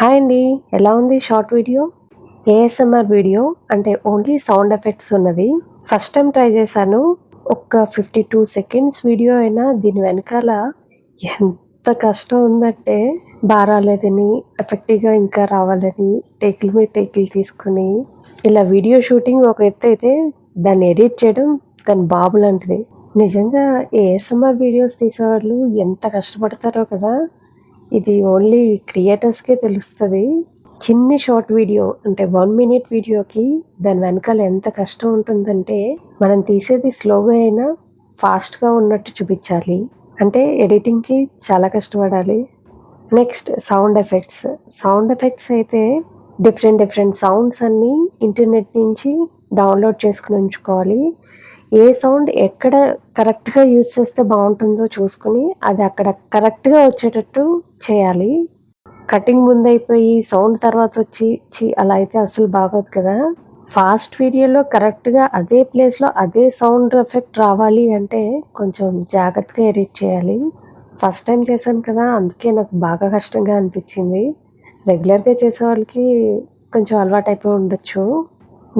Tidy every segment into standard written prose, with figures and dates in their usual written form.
Hi అండి, ఎలా ఉంది షార్ట్ వీడియో? ఏఎస్ఎంఆర్ వీడియో అంటే ఓన్లీ సౌండ్ ఎఫెక్ట్స్ ఉన్నది. ఫస్ట్ టైం ట్రై చేశాను. ఒక 52 సెకండ్స్ వీడియో అయినా దీని వెనకాల ఎంత కష్టం ఉందంటే బాగా రాలేదని, ఎఫెక్టివ్గా ఇంకా రావాలని టేకుల మీద టేకులు తీసుకుని ఇలా వీడియో షూటింగ్ ఒక ఎత్తు అయితే దాన్ని ఎడిట్ చేయడం దాని బాబు లాంటిది. నిజంగా ఏఎస్ఎంఆర్ వీడియోస్ తీసేవాళ్ళు ఎంత కష్టపడతారో కదా. ఇది ఓన్లీ క్రియేటర్స్కే తెలుస్తుంది. చిన్ని షార్ట్ వీడియో అంటే 1 మినిట్ వీడియోకి దాని వెనకాల ఎంత కష్టం ఉంటుందంటే మనం తీసేది స్లోగా అయినా ఫాస్ట్గా ఉన్నట్టు చూపించాలి. అంటే ఎడిటింగ్కి చాలా కష్టపడాలి. నెక్స్ట్ సౌండ్ ఎఫెక్ట్స్ అయితే డిఫరెంట్ సౌండ్స్ అన్నీ ఇంటర్నెట్ నుంచి డౌన్లోడ్ చేసుకుని ఉంచుకోవాలి. ఏ సౌండ్ ఎక్కడ కరెక్ట్గా యూజ్ చేస్తే బాగుంటుందో చూసుకుని అది అక్కడ కరెక్ట్గా వచ్చేటట్టు చేయాలి. కటింగ్ ముందైపోయి సౌండ్ తర్వాత వచ్చి అలా అయితే అసలు బాగోదు కదా. ఫాస్ట్ వీడియోలో కరెక్ట్గా అదే ప్లేస్లో అదే సౌండ్ ఎఫెక్ట్ రావాలి అంటే కొంచెం జాగ్రత్తగా ఎడిట్ చేయాలి. ఫస్ట్ టైం చేశాను కదా, అందుకే నాకు బాగా కష్టంగా అనిపించింది. రెగ్యులర్గా చేసే వాళ్ళకి కొంచెం అలవాటు అయిపోయి ఉండొచ్చు.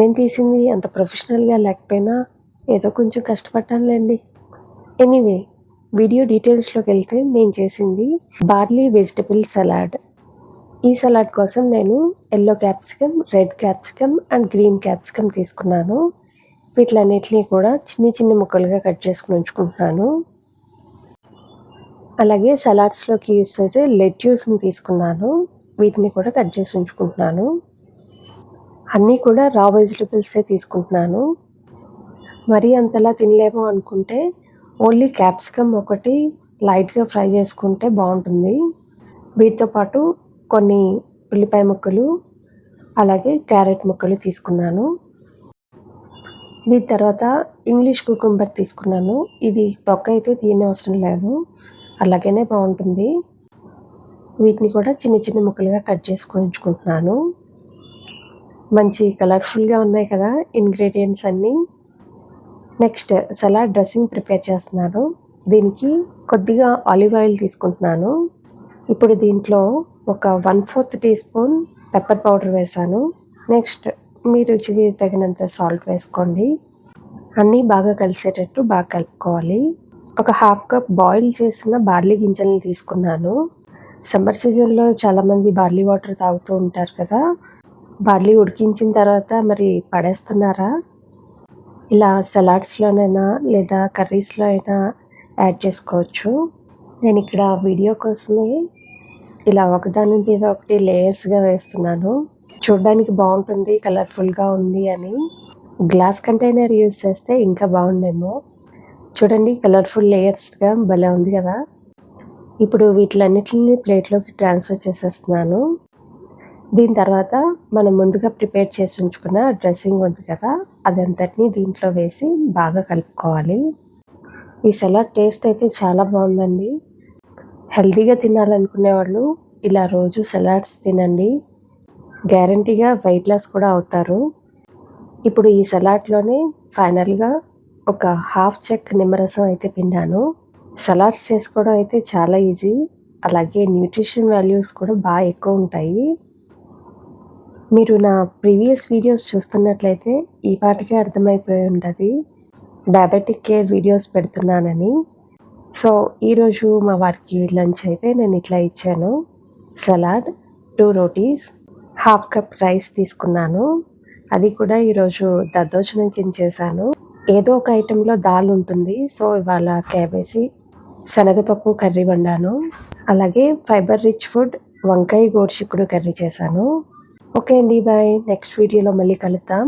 నేను తీసింది అంత ప్రొఫెషనల్గా లేకపోయినా ఏదో కొంచెం కష్టపడ్డానులేండి. ఎనీవే, వీడియో డీటెయిల్స్లోకి వెళ్తే నేను చేసింది బార్లీ వెజిటబుల్ సలాడ్. ఈ సలాడ్ కోసం నేను yellow capsicum, red capsicum and green capsicum తీసుకున్నాను. వీటిలన్నిటినీ కూడా చిన్న ముక్కలుగా కట్ చేసుకుని ఉంచుకుంటున్నాను. అలాగే సలాడ్స్లోకి యూస్ చేసే లెట్యూస్ని తీసుకున్నాను. వీటిని కూడా కట్ చేసి ఉంచుకుంటున్నాను. అన్నీ కూడా రా వెజిటబుల్సే తీసుకుంటున్నాను. మరీ అంతలా తినలేము అనుకుంటే ఓన్లీ క్యాప్సికమ్ ఒకటి లైట్గా ఫ్రై చేసుకుంటే బాగుంటుంది. వీటితో పాటు కొన్ని ఉల్లిపాయ ముక్కలు, అలాగే క్యారెట్ ముక్కలు తీసుకున్నాను. దీని తర్వాత ఇంగ్లీష్ కుకుంబర్ తీసుకున్నాను. ఇది తొక్క అయితే తీయనవసరం లేదు, అలాగనే బాగుంటుంది. వీటిని కూడా చిన్న ముక్కలుగా కట్ చేసుకొని ఉంచుకుంటున్నాను. మంచి కలర్ఫుల్గా ఉన్నాయి కదా ఇంగ్రీడియంట్స్ అన్నీ. నెక్స్ట్ సలాడ్ డ్రెస్సింగ్ ప్రిపేర్ చేస్తున్నాను. దీనికి కొద్దిగా ఆలివ్ ఆయిల్ తీసుకుంటున్నాను. ఇప్పుడు దీంట్లో ఒక 1/4 టీ స్పూన్ పెప్పర్ పౌడర్ వేసాను. నెక్స్ట్ మీ రుచికి తగినంత సాల్ట్ వేసుకోండి. అన్నీ బాగా కలిసేటట్టు బాగా కలుపుకోవాలి. ఒక 1/2 కప్ బాయిల్ చేసిన బార్లీ గింజల్ని తీసుకున్నాను. సమ్మర్ సీజన్లో చాలామంది బార్లీ వాటర్ తాగుతూ ఉంటారు కదా. బార్లీ ఉడికించిన తర్వాత మరి పడేస్తున్నారా? ఇలా సలాడ్స్లోనైనా లేదా కర్రీస్లో అయినా యాడ్ చేసుకోవచ్చు. నేను ఇక్కడ వీడియో కోసమే ఇలా ఒకదాని మీద ఒకటి లేయర్స్గా వేస్తున్నాను. చూడడానికి బాగుంటుంది, కలర్ఫుల్గా ఉంది అని. గ్లాస్ కంటైనర్ యూజ్ చేస్తే ఇంకా బాగుండేమో. చూడండి, కలర్ఫుల్ లేయర్స్గా భలే ఉంది కదా. ఇప్పుడు వీటిలన్నిటిని ప్లేట్లోకి ట్రాన్స్ఫర్ చేసేస్తున్నాను. దీని తర్వాత మనం ముందుగా ప్రిపేర్ చేసి ఉంచుకున్న డ్రెస్సింగ్ ఉంది కదా, అదంతటినీ దీంట్లో వేసి బాగా కలుపుకోవాలి. ఈ సలాడ్ టేస్ట్ అయితే చాలా బాగుందండి. హెల్తీగా తినాలనుకునే వాళ్ళు ఇలా రోజు సలాడ్స్ తినండి. గ్యారంటీగా వెయిట్ లాస్ కూడా అవుతారు. ఇప్పుడు ఈ సలాడ్లోనే ఫైనల్గా ఒక 1/2 చెక్క నిమ్మరసం అయితే పిండాను. సలాడ్స్ చేసుకోవడం అయితే చాలా ఈజీ, అలాగే న్యూట్రిషన్ వాల్యూస్ కూడా బాగా ఎక్కువ ఉంటాయి. మీరు నా ప్రీవియస్ వీడియోస్ చూస్తున్నట్లయితే ఈ పాటికే అర్థమైపోయి ఉంటుంది డయాబెటిక్ కేర్ వీడియోస్ పెడుతున్నానని. సో ఈరోజు మా వారికి లంచ్ అయితే నేను ఇట్లా ఇచ్చాను. సలాడ్, 2 రోటీస్, 1/2 కప్ రైస్ తీసుకున్నాను. అది కూడా ఈరోజు దద్దోజనం కింద చేశాను. ఏదో ఒక ఐటెంలో దాల్ ఉంటుంది, సో ఇవాళ క్యాబేజీ శనగపప్పు కర్రీ వండాను. అలాగే ఫైబర్ రిచ్ ఫుడ్ వంకాయ గోరుచిక్కుడు కర్రీ చేశాను. ఓకే అండి, బాయ్. నెక్స్ట్ వీడియోలో మళ్ళీ కలుద్దాం.